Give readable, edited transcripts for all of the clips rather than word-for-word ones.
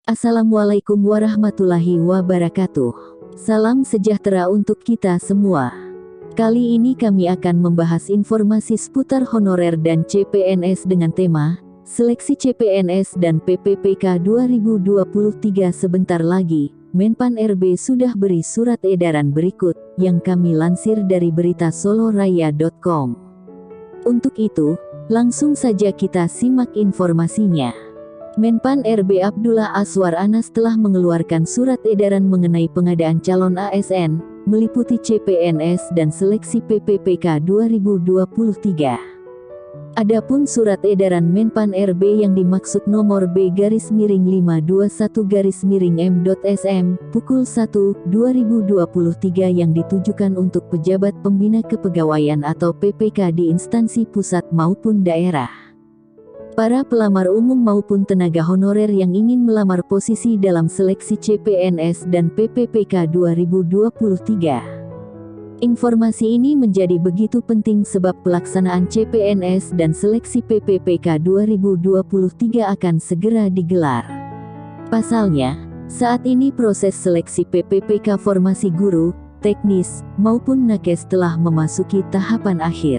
Assalamualaikum warahmatullahi wabarakatuh. Salam sejahtera untuk kita semua. Kali ini kami akan membahas informasi seputar honorer dan CPNS dengan tema Seleksi CPNS dan PPPK 2023. Sebentar lagi, Menpan RB sudah beri surat edaran berikut yang kami lansir dari berita soloraya.com. Untuk itu, langsung saja kita simak informasinya. Menpan RB Abdullah Azwar Anas telah mengeluarkan surat edaran mengenai pengadaan calon ASN, meliputi CPNS dan seleksi PPPK 2023. Adapun surat edaran Menpan RB yang dimaksud nomor B-521-M.SM, pukul 1/2023 yang ditujukan untuk pejabat pembina kepegawaian atau PPK di instansi pusat maupun daerah. Para pelamar umum maupun tenaga honorer yang ingin melamar posisi dalam seleksi CPNS dan PPPK 2023. Informasi ini menjadi begitu penting sebab pelaksanaan CPNS dan seleksi PPPK 2023 akan segera digelar. Pasalnya, saat ini proses seleksi PPPK formasi guru, teknis, maupun nakes telah memasuki tahapan akhir.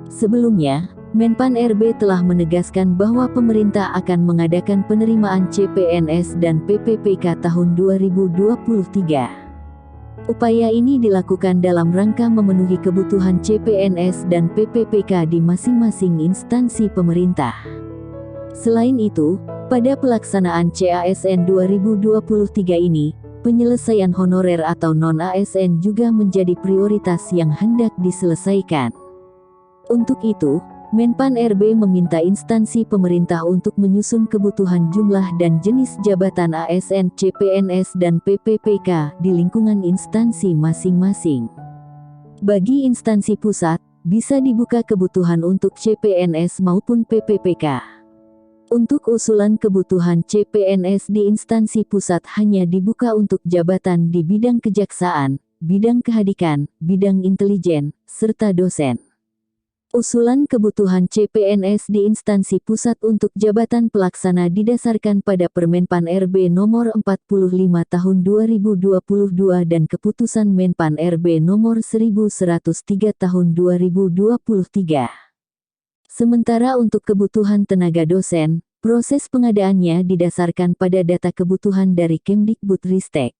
Sebelumnya, Menpan RB telah menegaskan bahwa pemerintah akan mengadakan penerimaan CPNS dan PPPK tahun 2023. Upaya ini dilakukan dalam rangka memenuhi kebutuhan CPNS dan PPPK di masing-masing instansi pemerintah. Selain itu, pada pelaksanaan CASN 2023 ini, penyelesaian honorer atau non-ASN juga menjadi prioritas yang hendak diselesaikan. Untuk itu, Menpan RB meminta instansi pemerintah untuk menyusun kebutuhan jumlah dan jenis jabatan ASN, CPNS dan PPPK di lingkungan instansi masing-masing. Bagi instansi pusat, bisa dibuka kebutuhan untuk CPNS maupun PPPK. Untuk usulan kebutuhan CPNS di instansi pusat hanya dibuka untuk jabatan di bidang kejaksaan, bidang kehadikan, bidang intelijen, serta dosen. Usulan kebutuhan CPNS di instansi pusat untuk jabatan pelaksana didasarkan pada Permenpan RB nomor 45 tahun 2022 dan Keputusan Menpan RB nomor 1103 tahun 2023. Sementara untuk kebutuhan tenaga dosen, proses pengadaannya didasarkan pada data kebutuhan dari Kemdikbudristek.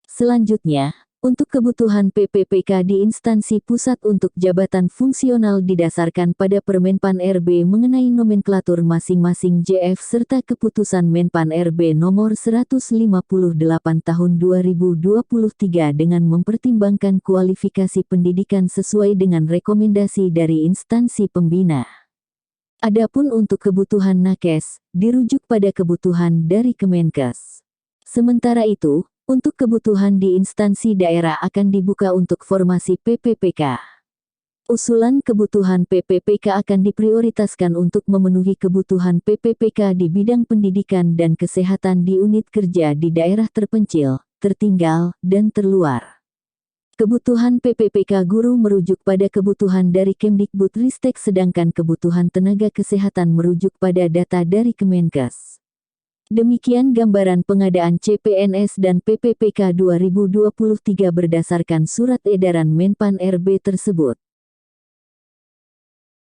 Selanjutnya, untuk kebutuhan PPPK di instansi pusat untuk jabatan fungsional didasarkan pada Permenpan RB mengenai nomenklatur masing-masing JF serta Keputusan Menpan RB nomor 158 tahun 2023 dengan mempertimbangkan kualifikasi pendidikan sesuai dengan rekomendasi dari instansi pembina. Adapun untuk kebutuhan nakes, dirujuk pada kebutuhan dari Kemenkes. Sementara itu, untuk kebutuhan di instansi daerah akan dibuka untuk formasi PPPK. Usulan kebutuhan PPPK akan diprioritaskan untuk memenuhi kebutuhan PPPK di bidang pendidikan dan kesehatan di unit kerja di daerah terpencil, tertinggal, dan terluar. Kebutuhan PPPK guru merujuk pada kebutuhan dari Kemdikbudristek sedangkan kebutuhan tenaga kesehatan merujuk pada data dari Kemenkes. Demikian gambaran pengadaan CPNS dan PPPK 2023 berdasarkan surat edaran Menpan RB tersebut.